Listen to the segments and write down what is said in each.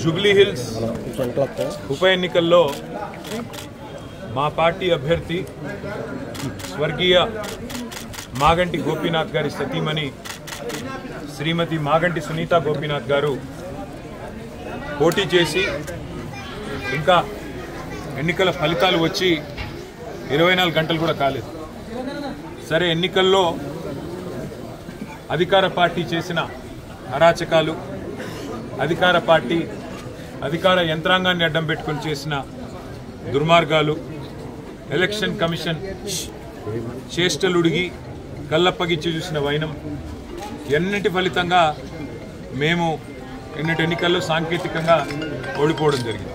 Jubilee hills ఉప ఎన్నికల్లో మా పార్టీ అభ్యర్థి స్వర్గీయ మాగంటి గోపీనాథ్ గారి సతీమణి శ్రీమతి మాగంటి సునీత గోపీనాథ్ గారు పోటీ చేసి ఇంకా ఎన్నికల ఫలితాలు వచ్చి 24 గంటలు కూడా కాలేదు. సరే, ఎన్నికల్లో అధికార పార్టీ చేసిన అరాచకాలు, అధికార యంత్రాంగాన్ని అడ్డం పెట్టుకుని చేసిన దుర్మార్గాలు, ఎలక్షన్ కమిషన్ చేష్టలుడిగి కళ్ళప్పగిచ్చి చూసిన వైనం, ఎన్నిటి ఫలితంగా మేము ఎన్నికల్లో సాంకేతికంగా ఓడిపోవడం జరిగింది.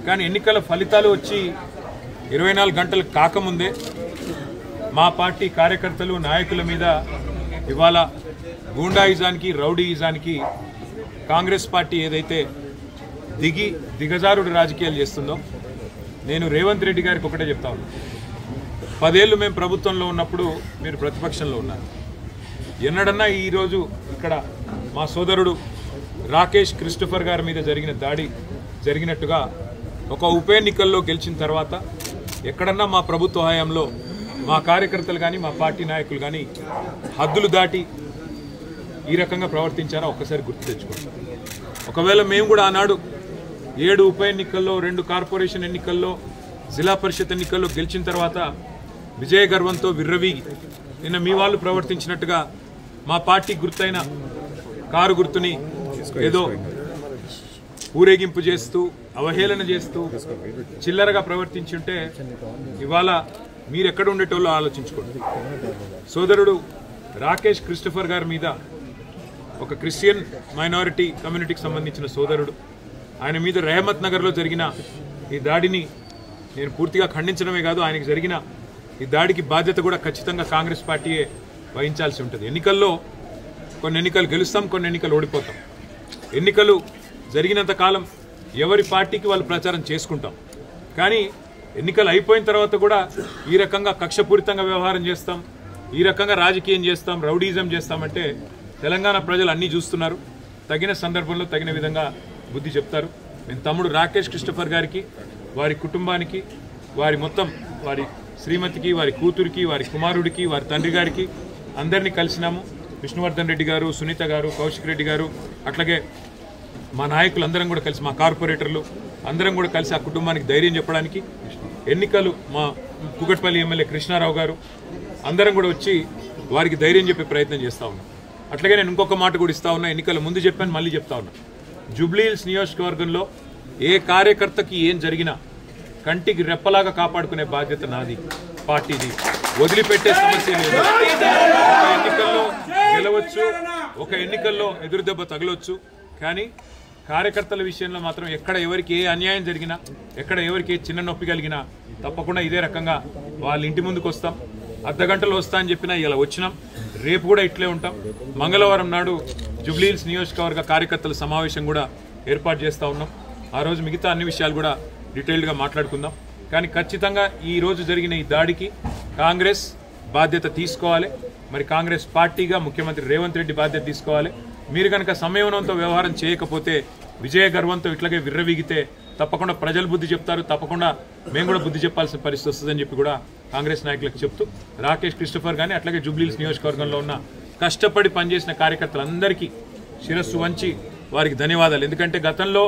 కానీ ఎన్నికల ఫలితాలు వచ్చి 24 గంటలు కాకముందే మా పార్టీ కార్యకర్తలు, నాయకుల మీద ఇవాళ గూండాయిజానికి, రౌడీయిజానికి కాంగ్రెస్ పార్టీ ఏదైతే దిగజారుడు రాజకీయాలు చేస్తుందో, నేను రేవంత్ రెడ్డి గారికి ఒకటే చెప్తా ఉన్నాను. 10 ఏళ్ళు మేము ప్రభుత్వంలో ఉన్నప్పుడు మీరు ప్రతిపక్షంలో ఉన్నారు. ఎన్నడన్నా ఈరోజు ఇక్కడ మా సోదరుడు రాకేష్ క్రిస్టోఫర్ గారి మీద జరిగిన దాడి జరిగినట్టుగా ఒక ఉప ఎన్నికల్లో గెలిచిన తర్వాత ఎక్కడన్నా మా ప్రభుత్వ హయాంలో మా కార్యకర్తలు కానీ, మా పార్టీ నాయకులు కానీ హద్దులు దాటి ఈ రకంగా ప్రవర్తించారా ఒక్కసారి గుర్తు తెచ్చుకోండి. ఒకవేళ మేము కూడా ఆనాడు 7 ఉప ఎన్నికల్లో, 2 కార్పొరేషన్ ఎన్నికల్లో, జిల్లా పరిషత్ ఎన్నికల్లో గెలిచిన తర్వాత విజయ గర్వంతో విర్రవీగి నిన్న మీ వాళ్ళు ప్రవర్తించినట్టుగా మా పార్టీ గుర్తైన కారు గుర్తుని ఏదో ఊరేగింపు చేస్తూ, అవహేళన చేస్తూ చిల్లరగా ప్రవర్తించుంటే ఇవాళ మీరు ఎక్కడ ఉండేటోళ్ళో ఆలోచించుకోండి. సోదరుడు రాకేష్ క్రిస్టోఫర్ గారి మీద, ఒక క్రిస్టియన్ మైనారిటీ కమ్యూనిటీకి సంబంధించిన సోదరుడు, ఆయన మీద రెహమత్ నగర్లో జరిగిన ఈ దాడిని నేను పూర్తిగా ఖండించడమే కాదు, ఆయనకు జరిగిన ఈ దాడికి బాధ్యత కూడా ఖచ్చితంగా కాంగ్రెస్ పార్టీయే వహించాల్సి ఉంటుంది. ఎన్నికల్లో కొన్ని ఎన్నికలు గెలుస్తాం, కొన్ని ఎన్నికలు ఓడిపోతాం. ఎన్నికలు జరిగినంత కాలం ఎవరి పార్టీకి వాళ్ళు ప్రచారం చేసుకుంటాం. కానీ ఎన్నికలు అయిపోయిన తర్వాత కూడా ఈ రకంగా కక్షపూరితంగా వ్యవహారం చేస్తాం, ఈ రకంగా రాజకీయం చేస్తాం, రౌడీజం చేస్తామంటే తెలంగాణ ప్రజలు అన్నీ చూస్తున్నారు. తగిన సందర్భంలో తగిన విధంగా బుద్ధి చెప్తారు. నేను తమ్ముడు రాకేష్ క్రిస్టోఫర్ గారికి, వారి కుటుంబానికి, వారి శ్రీమతికి, వారి కూతురికి, వారి కుమారుడికి, వారి తండ్రి గారికి అందరినీ కలిసినాము. విష్ణువర్ధన్ రెడ్డి గారు, సునీత గారు, కౌశిక్ రెడ్డి గారు, అట్లాగే మా నాయకులు అందరం కూడా కలిసి, మా కార్పొరేటర్లు అందరం కూడా కలిసి ఆ కుటుంబానికి ధైర్యం చెప్పడానికి, ఎన్నికలు మా కుకట్పల్లి ఎమ్మెల్యే కృష్ణారావు గారు అందరం కూడా వచ్చి వారికి ధైర్యం చెప్పే ప్రయత్నం చేస్తూ ఉన్నాం. అట్లాగే నేను ఇంకొక మాట కూడా ఇస్తా ఉన్నా, ఎన్నికల ముందు చెప్పాను, మళ్ళీ చెప్తా ఉన్నా. జూబ్లీ హిల్స్ నియోజకవర్గంలో ఏ కార్యకర్తకి ఏం జరిగినా కంటికి రెప్పలాగా కాపాడుకునే బాధ్యత నాది, పార్టీది. వదిలిపెట్టే సమస్య లేదు. ఒక ఎన్నికల్లో గెలవచ్చు, ఒక ఎన్నికల్లో ఎదురుదెబ్బ తగలవచ్చు, కానీ కార్యకర్తల విషయంలో మాత్రం ఎక్కడ ఎవరికి ఏ అన్యాయం జరిగినా, ఎక్కడ ఎవరికి ఏ చిన్న నొప్పి కలిగినా తప్పకుండా ఇదే రకంగా వాళ్ళ ఇంటి ముందుకు వస్తాం. అర్ధగంటలో వస్తా అని చెప్పినా ఇలా వచ్చినాం. రేపు కూడా ఇట్లే ఉంటాం. మంగళవారం నాడు జూబ్లీ హిల్స్ నియోజకవర్గ కార్యకర్తల సమావేశం కూడా ఏర్పాటు చేస్తూ ఉన్నాం. ఆ రోజు మిగతా అన్ని విషయాలు కూడా డీటెయిల్డ్గా మాట్లాడుకుందాం. కానీ ఖచ్చితంగా ఈ రోజు జరిగిన ఈ దాడికి కాంగ్రెస్ బాధ్యత తీసుకోవాలి. మరి కాంగ్రెస్ పార్టీగా ముఖ్యమంత్రి రేవంత్ రెడ్డి బాధ్యత తీసుకోవాలి. మీరు కనుక సంయమనంతో వ్యవహారం చేయకపోతే, విజయ గర్వంతో ఇట్లాగే విర్రవీగితే తప్పకుండా ప్రజలు బుద్ధి చెప్తారు, తప్పకుండా మేము కూడా బుద్ధి చెప్పాల్సిన పరిస్థితి వస్తుందని చెప్పి కూడా కాంగ్రెస్ నాయకులకు చెప్తూ, రాకేష్ క్రిస్టోఫర్ కానీ అట్లాగే జూబ్లీ హిల్స్ నియోజకవర్గంలో ఉన్న కష్టపడి పనిచేసిన కార్యకర్తలందరికీ శిరస్సు వంచి వారికి ధన్యవాదాలు. ఎందుకంటే గతంలో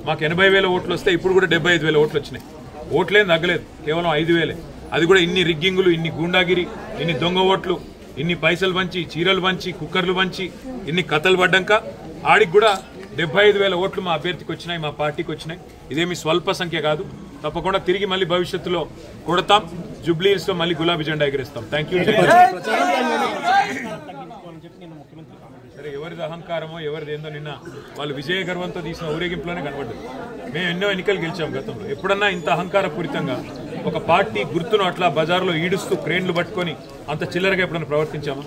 మాకు 80,000 ఓట్లు వస్తే ఇప్పుడు కూడా 75,000 ఓట్లు వచ్చినాయి. ఓట్లేం తగ్గలేదు, కేవలం 5,000. అది కూడా ఇన్ని రిగ్గింగులు, ఇన్ని గూండాగిరి, ఇన్ని దొంగ ఓట్లు, ఇన్ని పైసలు పంచి, చీరలు పంచి, కుక్కర్లు పంచి, ఇన్ని కథలు పడ్డాక ఆడికి కూడా 75,000 ఓట్లు మా అభ్యర్థికి వచ్చినాయి, మా పార్టీకి వచ్చినాయి. ఇదేమి స్వల్ప సంఖ్య కాదు. తప్పకుండా తిరిగి మళ్ళీ భవిష్యత్తులో కొడతాం. జూబ్లీ హిల్స్ లో మళ్ళీ గులాబీ జెండా ఎగరేస్తాం. Thank you. సరే, ఎవరిది అహంకారమో ఎవరిది ఏందో నిన్న వాళ్ళు విజయ గర్వంతో తీసిన ఊరేగింపులోనే కనబడ్డది. మేము ఎన్నో ఎన్నికలు గెలిచాం గతంలో. ఎప్పుడన్నా ఇంత అహంకారపూరితంగా ఒక పార్టీ గుర్తును అట్లా బజార్లో ఈడుస్తూ క్రేన్లు పట్టుకొని అంత చిల్లరగా ఎప్పుడన్నా ప్రవర్తించామా?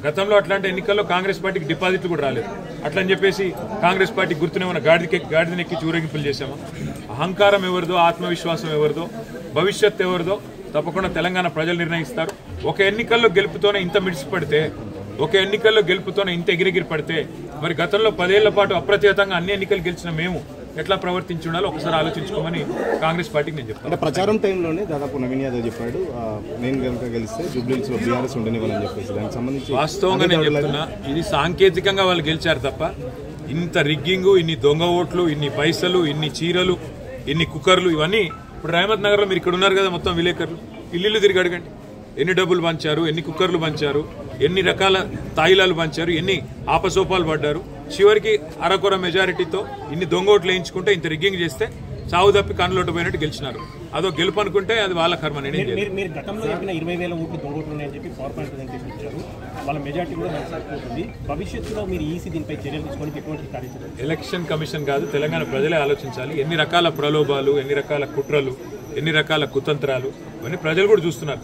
గతంలో అట్లాంటి ఎన్నికల్లో కాంగ్రెస్ పార్టీకి డిపాజిట్లు కూడా రాలేదు. అట్లని చెప్పేసి కాంగ్రెస్ పార్టీ గుర్తునేమన్నా గాడిదనెక్కి ఊరేగింపులు చేశామా? అహంకారం ఎవరిదో, ఆత్మవిశ్వాసం ఎవరిదో, భవిష్యత్ ఎవరిదో తప్పకుండా తెలంగాణ ప్రజలు నిర్ణయిస్తారు. ఒక ఎన్నికల్లో గెలుపుతోనే ఇంత మిడిసిపడితే, ఒక ఎన్నికల్లో గెలుపుతోనే ఇంత ఎగిరెగిరి పడితే మరి గతంలో 10 ఏళ్ల పాటు అప్రతిహతంగా అన్ని ఎన్నికలు గెలిచిన మేము ఎట్లా ప్రవర్తించి ఉండాలో ఒకసారి ఆలోచించుకోమని కాంగ్రెస్ పార్టీకి నేను చెప్తాను. అంటే ప్రచారం టైంలోనే దాదాపు నవీన్ యాదవ్ చెప్పాడు, నేను కనుక గెలిస్తే జూబ్లీహిల్స్ లో బీఆర్ఎస్ ఉండనివ్వని చెప్పేసి. దానికి సంబంధించి వాస్తవంగా నేను చెప్తున్నా, ఇది సాంకేతికంగా వాళ్ళు గెలిచారు తప్ప ఇంత రిగ్గింగు, ఇన్ని దొంగ ఓట్లు, ఇన్ని పైసలు, ఇన్ని చీరలు, ఇన్ని కుక్కర్లు, ఇవన్నీ ఇప్పుడు రహమత్ నగర్లో మీరు ఇక్కడ ఉన్నారు కదా, మొత్తం విలేకరులు ఇల్లు తిరిగి అడగండి. ఎన్ని డబ్బులు పంచారు, ఎన్ని కుక్కర్లు పంచారు, ఎన్ని రకాల తాయిలాలు పంచారు, ఎన్ని ఆపసోపాలు పడ్డారు. చివరికి అరకొర మెజారిటీతో ఇన్ని దొంగ ఓట్లు వేయించుకుంటే ఇంత రిగ్గింగ్ చేస్తే చావు తప్పి కన్నులోటు పోయినట్టు గెలిచినారు. అదో గెలుపు అనుకుంటే అది వాళ్ళ కర్మ. మీరు గతంలో చెప్పిన 20,000 ఓట్లు దొంగ ఓట్లు ఉన్నాయని చెప్పి పవర్ పాయింట్ ప్రజెంటేషన్ ఇచ్చారు. వాళ్ళ మెజార్టీ కూడా నష్టపోతుంది. భవిష్యత్తులో మీరు ఈసీ దీనిపై చర్యలు తీసుకొని ఎటువంటి కార్యక్రమం? ఎలక్షన్ కమిషన్ కాదు, తెలంగాణ ప్రజలే ఆలోచించాలి. ఎన్ని రకాల ప్రలోభాలు, ఎన్ని రకాల కుట్రలు, ఎన్ని రకాల కుతంత్రాలు, ఇవన్నీ ప్రజలు కూడా చూస్తున్నారు.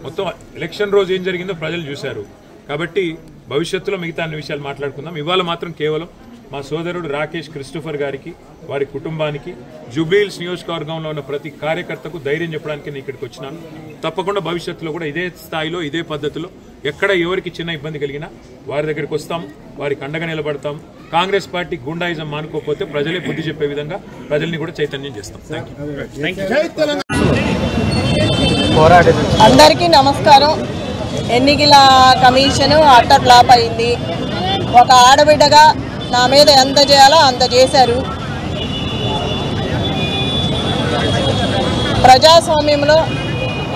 మొత్తం ఎలక్షన్ రోజు ఏం జరిగిందో ప్రజలు చూశారు. కాబట్టి భవిష్యత్తులో మిగతా అన్ని విషయాలు మాట్లాడుకుందాం. ఇవాళ మాత్రం కేవలం మా సోదరుడు రాకేష్ క్రిస్టోఫర్ గారికి, వారి కుటుంబానికి, జూబ్లీహిల్స్ నియోజకవర్గంలో ఉన్న ప్రతి కార్యకర్తకు ధైర్యం చెప్పడానికి నేను ఇక్కడికి వచ్చినాను. తప్పకుండా భవిష్యత్తులో కూడా ఇదే స్థాయిలో, ఇదే పద్ధతిలో ఎక్కడ ఎవరికి చిన్న ఇబ్బంది కలిగినా వారి దగ్గరికి వస్తాము, వారికి అండగా నిలబడతాము. కాంగ్రెస్ పార్టీ గుండాయిజం మానుకోకపోతే ప్రజలే బుద్ధి చెప్పే విధంగా ప్రజల్ని కూడా చైతన్యం చేస్తాం. అందరికీ నమస్కారం. ఎన్నికల కమిషన్ అట్టర్ ఫ్లాప్ అయింది. ఒక ఆడబిడ్డగా నా మీద ఎంత చేయాలో అంత చేశారు. ప్రజాస్వామ్యంలో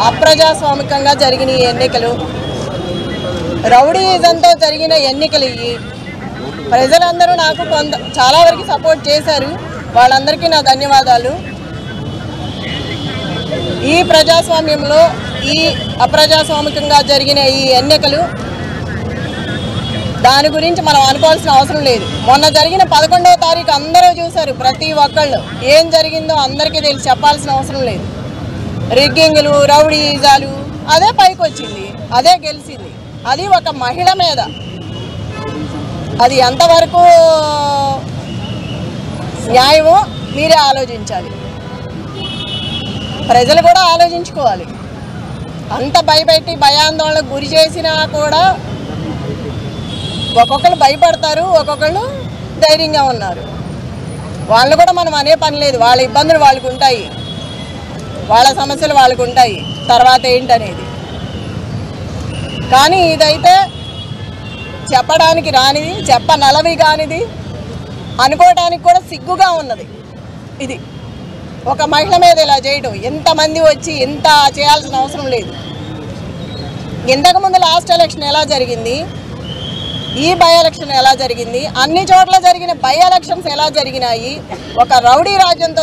అప్రజాస్వామికంగా జరిగిన ఈ ఎన్నికలు, రౌడీయిజంతో జరిగిన ఎన్నికలు ఇవి. ప్రజలందరూ నాకు చాలా వరకు సపోర్ట్ చేశారు. వాళ్ళందరికీ నా ధన్యవాదాలు. ఈ ప్రజాస్వామ్యంలో ఈ అప్రజాస్వామికంగా జరిగిన ఈ ఎన్నికలు, దాని గురించి మనం అనుకోవాల్సిన అవసరం లేదు. మొన్న జరిగిన 11వ తారీఖు అందరూ చూశారు. ప్రతి ఒక్కళ్ళు ఏం జరిగిందో అందరికీ తెలిసి చెప్పాల్సిన అవసరం లేదు. రిగ్గింగ్లు, రౌడీజాలు, అదే పైకి వచ్చింది, అదే గెలిచింది. అది ఒక మహిళ మీద. అది ఎంతవరకు న్యాయమో మీరే ఆలోచించాలి. ప్రజలు కూడా ఆలోచించుకోవాలి. అంత భయపెట్టి భయాందోళనకు గురి చేసినా కూడా ఒక్కొక్కరు భయపడతారు, ఒక్కొక్కళ్ళు ధైర్యంగా ఉన్నారు. వాళ్ళు కూడా మనం అనే పని లేదు. వాళ్ళ ఇబ్బందులు వాళ్ళకు ఉంటాయి, వాళ్ళ సమస్యలు వాళ్ళకు ఉంటాయి, తర్వాత ఏంటనేది. కానీ ఇదైతే చెప్పడానికి రానిది, చెప్పనలవి కానిది, అనుకోవడానికి కూడా సిగ్గుగా ఉన్నది. ఇది ఒక మహిళ మీద ఇలా చేయడం, ఎంతమంది వచ్చి ఎంత చేయాల్సిన అవసరం లేదు. ఇంతకుముందు లాస్ట్ ఎలక్షన్ ఎలా జరిగింది, ఈ బై ఎలక్షన్ ఎలా జరిగింది, అన్ని చోట్ల జరిగిన బై ఎలక్షన్స్ ఎలా జరిగినాయి, ఒక రౌడీ రాజ్యంతో